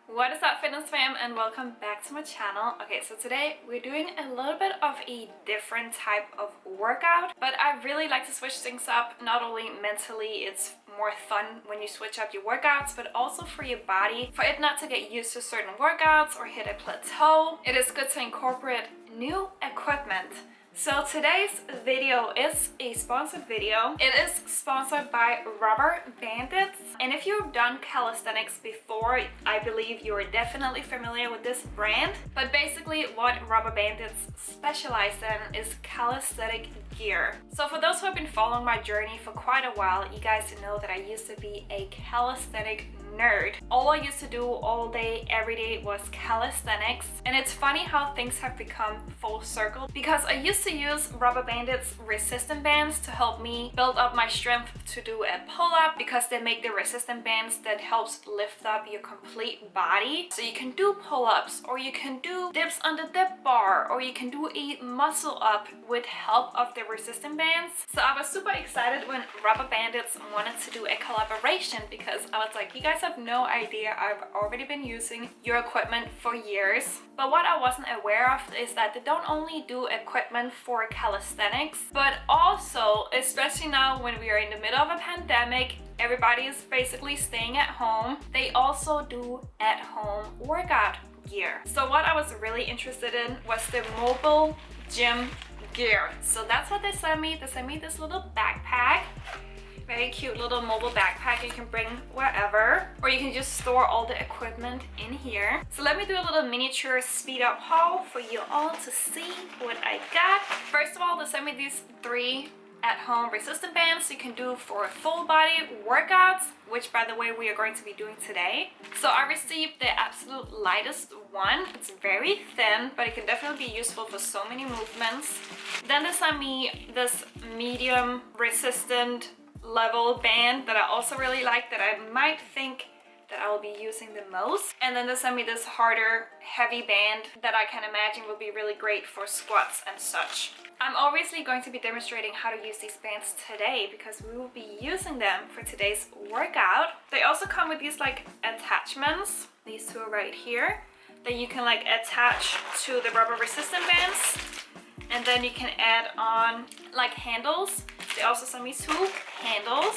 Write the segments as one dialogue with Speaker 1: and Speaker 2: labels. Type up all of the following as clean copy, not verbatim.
Speaker 1: What is up, fitness fam, and welcome back to my channel. Okay, so today we're doing a little bit of a different type of workout, but I really like to switch things up. Not only mentally, it's more fun when you switch up your workouts, but also for your body, for it not to get used to certain workouts or hit a plateau. It is good to incorporate new equipment. So today's video is a sponsored video. It is sponsored by RUBBERBANDITZ. And if you've done calisthenics before, I believe you are definitely familiar with this brand. But basically what RUBBERBANDITZ specialize in is calisthenic gear. So for those who have been following my journey for quite a while, you guys know that I used to be a calisthenic nerd. All I used to do all day, every day was calisthenics. And it's funny how things have become full circle, because I used to use RUBBERBANDITZ resistance bands to help me build up my strength to do a pull-up, because they make the resistance bands that helps lift up your complete body. So you can do pull-ups, or you can do dips on the dip bar, or you can do a muscle up with help of the resistance bands. So I was super excited when RUBBERBANDITZ wanted to do a collaboration, because I was like, you guys have no idea, I've already been using your equipment for years. But what I wasn't aware of is that they don't only do equipment for calisthenics, but also, especially now when we are in the middle of a pandemic, everybody is basically staying at home, they also do at-home workout gear. So what I was really interested in was the mobile gym gear. So that's what they sent me. They sent me this little backpack. Very cute little mobile backpack you can bring wherever, or you can just store all the equipment in here. So let me do a little miniature speed up haul for you all to see what I got. First of all, they sent me these 3 at-home resistance bands you can do for full body workouts, which by the way we are going to be doing today. So I received the absolute lightest one. It's very thin, but it can definitely be useful for so many movements. Then they sent me this medium resistant level band that I also really like, that I might think that I will be using the most. And then they sent me this harder, heavy band that I can imagine will be really great for squats and such. I'm obviously going to be demonstrating how to use these bands today, because we will be using them for today's workout. They also come with these like attachments, these 2 are right here, that you can like attach to the rubber resistant bands. And then you can add on like handles. They also sent me 2 handles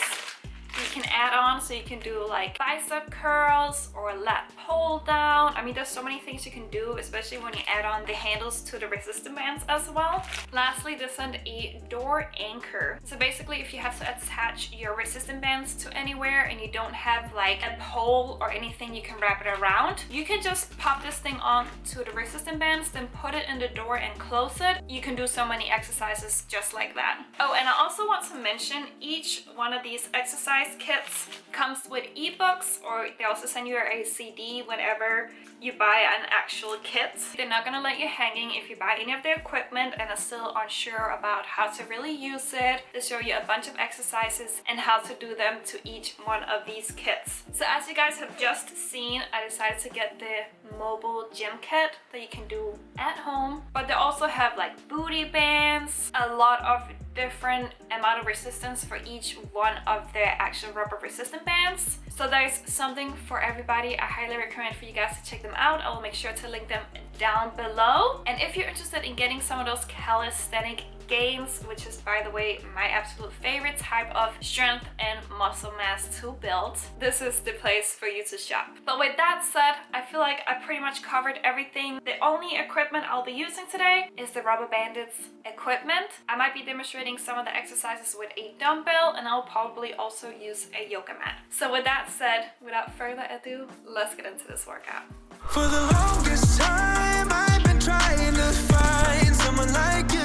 Speaker 1: you can add on, so you can do like bicep curls or lat pull down. I mean, there's so many things you can do, especially when you add on the handles to the resistance bands as well. Lastly, they sent a door anchor. So basically, if you have to attach your resistance bands to anywhere and you don't have like a pole or anything you can wrap it around, you can just pop this thing on to the resistance bands, then put it in the door and close it. You can do so many exercises just like that. Oh, and I also want to mention, each one of these exercise kits comes with ebooks, or they also send you a CD whenever you buy an actual kit. They're not gonna let you hanging if you buy any of their equipment and are still unsure about how to really use it. They show you a bunch of exercises and how to do them to each one of these kits. So as you guys have just seen, I decided to get the mobile gym kit that you can do at home, but they also have like booty bands, a lot of different amount of resistance for each one of their actual rubber resistant bands. So there's something for everybody. I highly recommend for you guys to check them out. I will make sure to link them down below. And if you're interested in getting some of those calisthenic gains, which is by the way my absolute favorite type of strength and muscle mass to build, this is the place for you to shop. But with that said, I feel like I pretty much covered everything. The only equipment I'll be using today is the RUBBERBANDITZ equipment. I might be demonstrating some of the exercises with a dumbbell, and I'll probably also use a yoga mat. So with that said, without further ado, let's get into this workout.
Speaker 2: For the longest time I've been trying to find someone like you,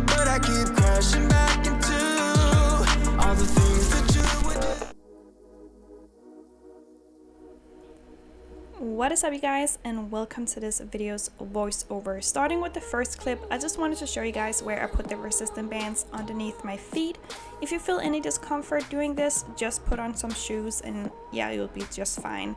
Speaker 2: but I keep crashing back into all the things that you would do.
Speaker 3: What is up, you guys, and welcome to this video's voiceover. Starting with the first clip, I just wanted to show you guys where I put the resistance bands underneath my feet. If you feel any discomfort doing this, just put on some shoes and yeah, you'll be just fine.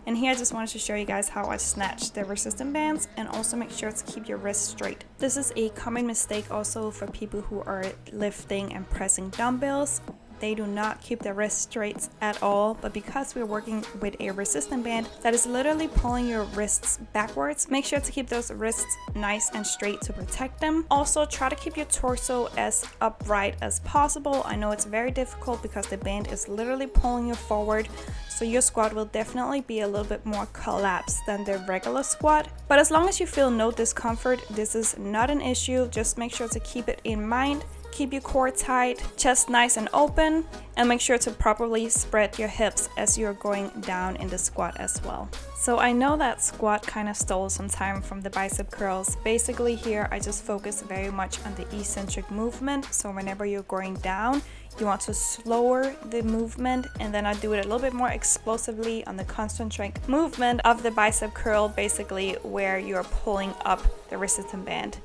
Speaker 3: And here I just wanted to show you guys how I snatch the resistance bands, and also make sure to keep your wrists straight. This is a common mistake also for people who are lifting and pressing dumbbells. they do not keep the wrist straight at all, but because we're working with a resistance band that is literally pulling your wrists backwards, make sure to keep those wrists nice and straight to protect them. Also, try to keep your torso as upright as possible. I know it's very difficult because the band is literally pulling you forward, so your squat will definitely be a little bit more collapsed than the regular squat. But as long as you feel no discomfort, this is not an issue. Just make sure to keep it in mind. Keep your core tight, chest nice and open, and make sure to properly spread your hips as you're going down in the squat as well. So I know that squat kind of stole some time from the bicep curls. Basically here I just focus very much on the eccentric movement. So whenever you're going down, you want to slower the movement, and then I do it a little bit more explosively on the concentric movement of the bicep curl, basically where you're pulling up the resistance band.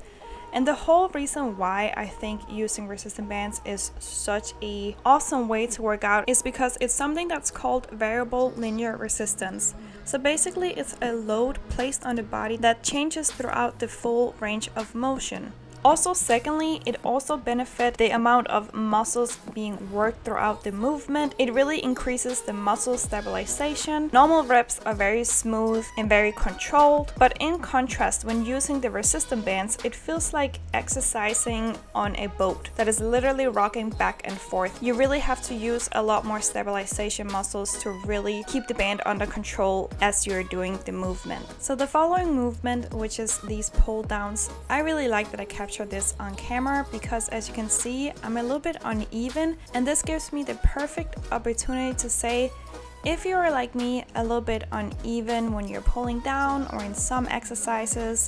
Speaker 3: And the whole reason why I think using resistance bands is such an awesome way to work out is because it's something that's called variable linear resistance. So basically it's a load placed on the body that changes throughout the full range of motion. Also, secondly, it also benefits the amount of muscles being worked throughout the movement. It really increases the muscle stabilization. Normal reps are very smooth and very controlled, but in contrast, when using the resistance bands, it feels like exercising on a boat that is literally rocking back and forth. You really have to use a lot more stabilization muscles to really keep the band under control as you're doing the movement. So the following movement, which is these pull downs, I really like that I capture this on camera because as you can see, I'm a little bit uneven, and this gives me the perfect opportunity to say, if you're like me, a little bit uneven when you're pulling down or in some exercises,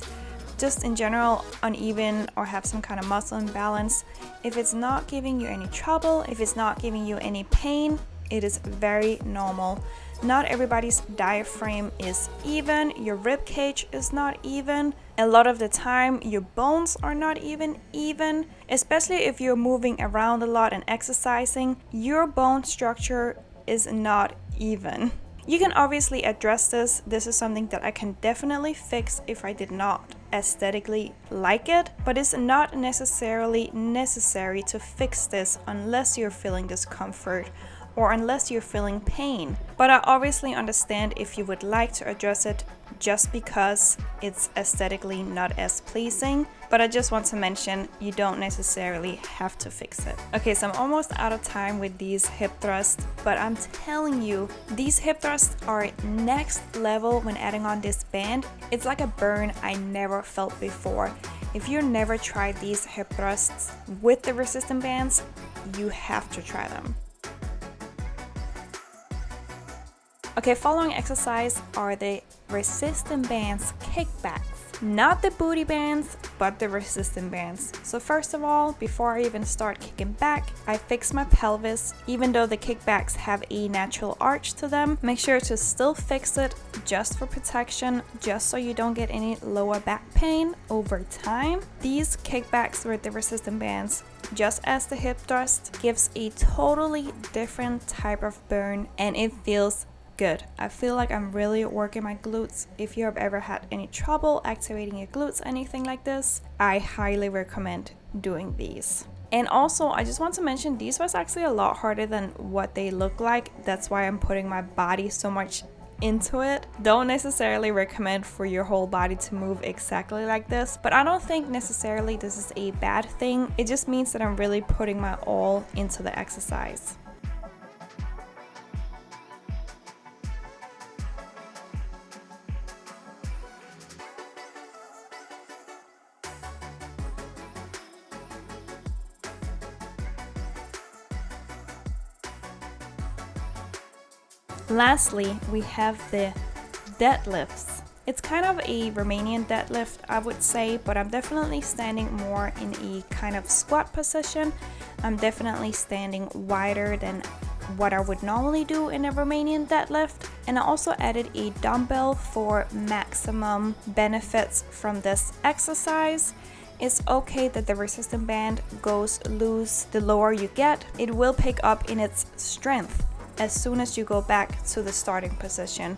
Speaker 3: just in general uneven or have some kind of muscle imbalance, if it's not giving you any trouble, if it's not giving you any pain, it is very normal. Not everybody's diaphragm is even, your rib cage is not even. A lot of the time your bones are not even, especially if you're moving around a lot and exercising, your bone structure is not even. You can obviously address this. This is something that I can definitely fix if I did not aesthetically like it, but it's not necessarily necessary to fix this unless you're feeling discomfort or unless you're feeling pain. But I obviously understand if you would like to address it just because it's aesthetically not as pleasing. But I just want to mention, you don't necessarily have to fix it. Okay, so I'm almost out of time with these hip thrusts, but I'm telling you, these hip thrusts are next level when adding on this band. It's like a burn I never felt before. If you never tried these hip thrusts with the resistance bands, you have to try them. Okay, following exercise are the resistance bands kickbacks. Not the booty bands, but the resistance bands. So first of all, before I even start kicking back, I fix my pelvis. Even though the kickbacks have a natural arch to them, make sure to still fix it just for protection, just so you don't get any lower back pain over time. These kickbacks with the resistance bands, just as the hip thrust, gives a totally different type of burn, and it feels good. I feel like I'm really working my glutes. If you have ever had any trouble activating your glutes, anything like this, I highly recommend doing these. And also, I just want to mention, these was actually a lot harder than what they look like. That's why I'm putting my body so much into it. Don't necessarily recommend for your whole body to move exactly like this, but I don't think necessarily this is a bad thing. It just means that I'm really putting my all into the exercise. Lastly, we have the deadlifts. It's kind of a Romanian deadlift, I would say, but I'm definitely standing more in a kind of squat position. I'm definitely standing wider than what I would normally do in a Romanian deadlift. And I also added a dumbbell for maximum benefits from this exercise. It's okay that the resistance band goes loose the lower you get. It will pick up in its strength as soon as you go back to the starting position.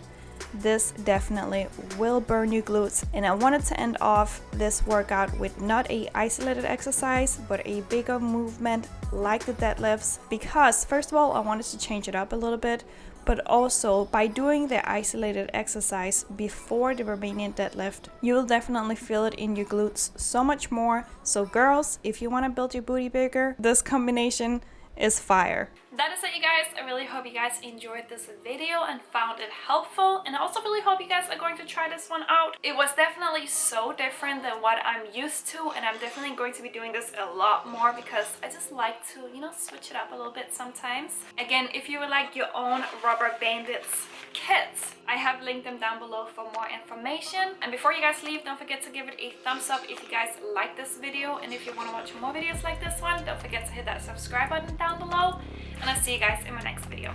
Speaker 3: This definitely will burn your glutes, and I wanted to end off this workout with not a isolated exercise but a bigger movement like the deadlifts because first of all I wanted to change it up a little bit, but also by doing the isolated exercise before the Romanian deadlift, you will definitely feel it in your glutes so much more. So girls, if you want to build your booty bigger, this combination is fire.
Speaker 1: That is it, you guys. I really hope you guys enjoyed this video and found it helpful, and I also really hope you guys are going to try this one out. It was definitely so different than what I'm used to, and I'm definitely going to be doing this a lot more because I just like to, you know, switch it up a little bit sometimes. Again, if you would like your own RUBBERBANDITZ kits, I have linked them down below for more information. And before you guys leave, don't forget to give it a thumbs up if you guys like this video, and if you want to watch more videos like this one, don't forget to hit that subscribe button down below, and I'll see you guys in my next video.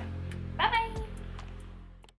Speaker 1: Bye bye.